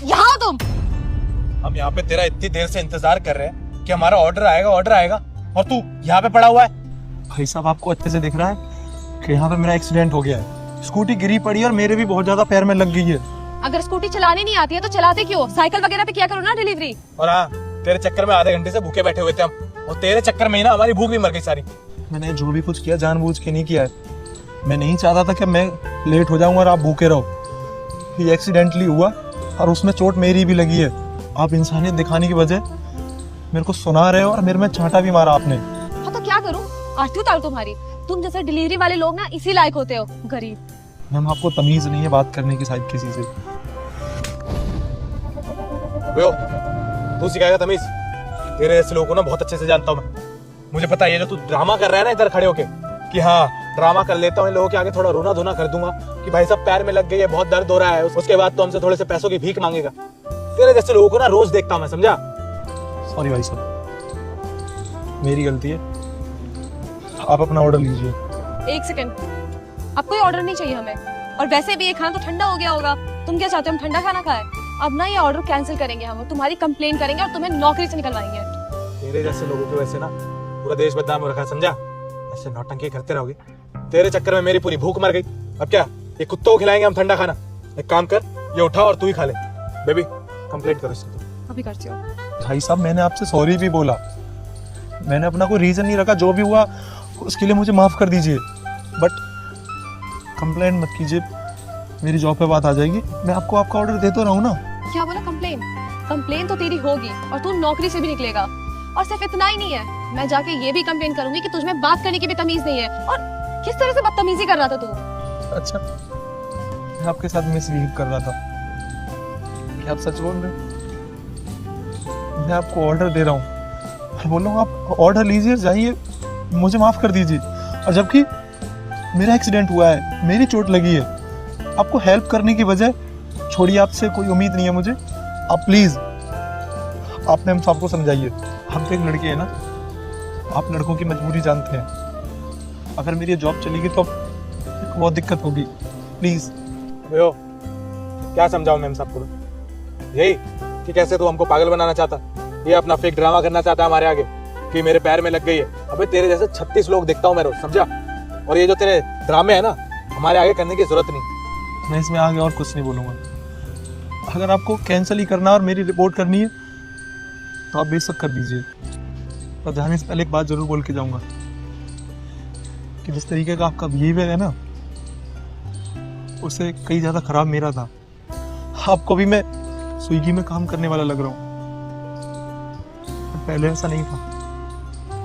यहाँ तुम। हम यहाँ पे तेरा इतनी देर से इंतजार कर रहे हैं कि हमारा ऑर्डर आएगा और तू यहाँ पे पड़ा हुआ है। भाई साहब आपको अच्छे से दिख रहा है कि यहाँ पे मेरा एक्सीडेंट हो गया है। स्कूटी गिरी पड़ी है और मेरे भी बहुत ज्यादा पैर में लग गई है। अगर स्कूटी चलानी नहीं आती है तो चलाते क्यों? साइकिल वगैरह पे किया करो ना डिलीवरी। और हाँ, तेरे चक्कर में आधे घंटे से भूखे बैठे हुए थे हम, और तेरे चक्कर में ही ना हमारी भूख भी मर गई सारी। मैंने जो भी कुछ किया जानबूझ के नहीं किया है। मैं नहीं चाहता था कि मैं लेट हो जाऊंगा और आप भूखे रहो। ये एक्सीडेंटली हुआ और उसमें चोट मेरी भी लगी है। आप इंसानियत दिखाने की वजह मेरे को सुना रहे हो और मेरे में चांटा भी मारा आपने। हाँ तो क्या करूँ, आरती उतार तुम्हारी। तुम जैसे डिलीवरी वाले लोग ना इसी लायक होते हो, गरीब। मैम आपको तमीज नहीं है बात करने की शायद किसी से। तू सिखाएगा तमीज? तेरे ऐसे लोगों को ना बहुत अच्छे से जानता हूँ मैं। मुझे पता है ये जो तू ड्रामा कर रहा है ना इधर खड़े होके, कि हाँ ड्रामा कर लेता हूँ, इन लोगों के आगे थोड़ा रोना धोना कर दूंगा कि भाई साहब पैर में लग गई है, बहुत दर्द हो रहा है, उसके बाद तो हमसे थोड़े से पैसों की भीख मांगेगा। तेरे जैसे लोगों को ना रोज देखता हूँ मैं, समझा? सॉरी भाई साहब, मेरी गलती है। आप अपना ऑर्डर लीजिए। एक सेकंड, अब कोई ऑर्डर नहीं चाहिए हमें। और वैसे भी ये खाना तो ठंडा हो गया होगा। तुम क्या चाहते हो हम ठंडा खाना खाएं? अब ना ये ऑर्डर कैंसिल करेंगे हम, और तुम्हारी कंप्लेन करेंगे और तुम्हें नौकरी से निकलवाएंगे। तेरे जैसे लोगों की वजह से ना पूरा देश बदनाम हो रखा है, समझा? ऐसे नौटंकी करते रहोगे, तेरे चक्कर में मेरी पूरी भूख मर गई। अब क्या ये कुत्तों को खिलाएंगे हम ठंडा खाना? एक काम कर, ये उठा और तू ही खा ले। बेबी कंप्लेंट करो इससे। अभी करती हो। भाई साहब मैंने आपसे सॉरी भी बोला, मैंने अपना कोई रीजन नहीं रखा। जो भी हुआ उसके लिए मुझे माफ कर दीजिए, बट कंप्लेंट मत कीजिए, मेरी जॉब पे बात आ जाएगी। मैं आपको आपका ऑर्डर दे तो रहा हूँ ना। क्या बोला? कंप्लेन? कंप्लेन तो तेरी होगी और तू नौकरी से भी निकलेगा। और सिर्फ इतना ही नहीं है, मैं जाके ये भी कंप्लेन करूंगी कि तुझमें बात करने की भी तमीज नहीं है। और किस तरह से बदतमीजी कर रहा था तू। अच्छा, मैं आपके साथ मिसबिहेव कर रहा था? क्या आप सच बोल रहे हो? मैं आपको ऑर्डर दे रहा हूँ, मैं बोल रहा हूँ आप ऑर्डर लीजिए, जाइए, मुझे माफ कर दीजिए। और जबकि मेरा एक्सीडेंट हुआ है, मेरी चोट लगी है, आपको हेल्प करने की वजह छोड़िए, आपसे कोई उम्मीद नहीं है मुझे। आप प्लीज आपने हम सबको समझाइए। हम तो एक लड़के हैं ना, आप लड़कों की मजबूरी जानते हैं। अगर मेरी जॉब चली गई तो बहुत दिक्कत होगी, प्लीज। क्या समझाऊं मैम सबको? यही कि कैसे तू हमको पागल बनाना चाहता, ये अपना फेक ड्रामा करना चाहता हमारे आगे कि मेरे पैर में लग गई है। अबे तेरे जैसे 36 लोग देखता हूँ मैं रोज, समझा? और ये जो तेरे ड्रामे है ना, हमारे आगे करने की जरूरत नहीं। मैं इसमें आगे और कुछ नहीं बोलूंगा। अगर आपको कैंसिल ही करना और मेरी रिपोर्ट करनी है तो आप बेशक कर दीजिए। और जाने से पहले एक बात जरूर बोल के जाऊंगा कि जिस तरीके का आपका बिहेवियर है ना, उससे कई ज्यादा खराब मेरा था। आपको भी मैं स्विगी में काम करने वाला लग रहा हूँ, पहले ऐसा नहीं था।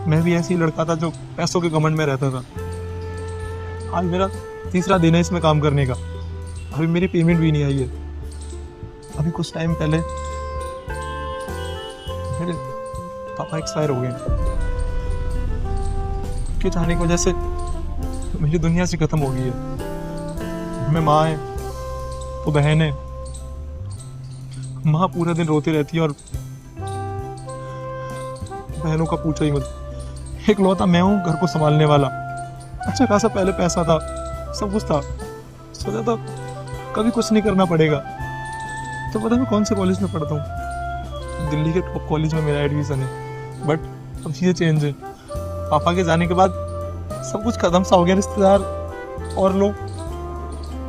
मैं भी ऐसे ही लड़का था जो पैसों के घमंड में रहता था। आज मेरा तीसरा दिन है इसमें काम करने का, अभी मेरी पेमेंट भी नहीं आई है। अभी कुछ टाइम पहले मेरे पापा एक्सपायर हो गए। उनके जाने की वजह से मेरी दुनिया से खत्म हो गई है। मैं माँ है तो बहन है। माँ पूरा दिन रोती रहती है और बहनों का पूछो ही मत। एक लौता मैं हूँ घर को संभालने वाला। अच्छा खासा पहले पैसा था, सब कुछ था, सोचा था कभी कुछ नहीं करना पड़ेगा। तो पता मैं कौन से कॉलेज में पढ़ता हूँ? दिल्ली के टॉप कॉलेज में मेरा एडमिशन है। बट अब चीज़ें चेंज है। पापा के जाने के बाद सब कुछ खत्म सा हो गया, रिश्तेदार और लोग।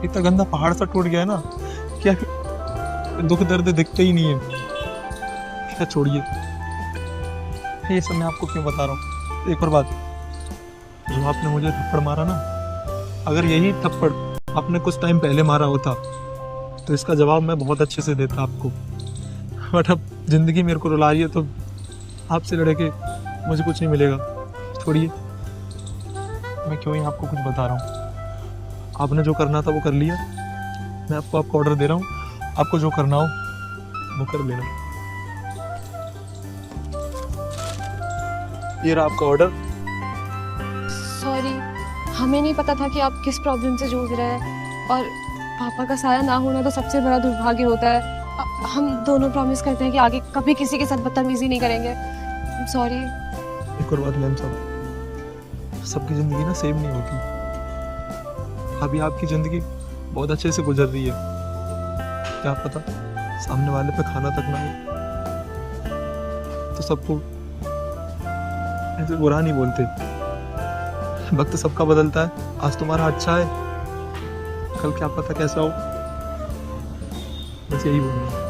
इतना गंदा पहाड़ सा टूट गया है ना, क्या दुख दर्द दिखते ही नहीं है। क्या छोड़िए, ये सब मैं आपको क्यों बता रहा हूँ। एक और बात, जो आपने मुझे थप्पड़ मारा ना, अगर यही थप्पड़ आपने कुछ टाइम पहले मारा होता तो इसका जवाब मैं बहुत अच्छे से देता आपको। बट अब जिंदगी मेरे को रुला रही है तो आपसे लड़े के मुझे कुछ नहीं मिलेगा। छोड़िए, मैं क्यों ही आपको कुछ बता रहा हूँ। आपने जो करना था वो कर लिया। मैं आपको आपका ऑर्डर दे रहा हूँ, आपको जो करना हो वो कर लेना। ये रहा आपका ऑर्डर। सॉरी, हमें नहीं पता था कि आप किस प्रॉब्लम से जूझ रहे हैं। और पापा का साया ना होना तो सबसे बड़ा दुर्भाग्य होता है। हम दोनों प्रॉमिस करते हैं कि आगे कभी किसी के साथ बदतमीजी नहीं करेंगे। सॉरी। एक और बात मैम साहब, सबकी जिंदगी ना सेम नहीं होती। अभी आपकी जिंदगी बहुत अच्छे से गुजर रही है, क्या पता सामने वाले पे खाना तक ना हो तो सबको ऐसे बुरा नहीं बोलते। वक्त सबका बदलता है, आज तुम्हारा अच्छा है, कल क्या पता कैसा हो। बस यही बोलूँगा।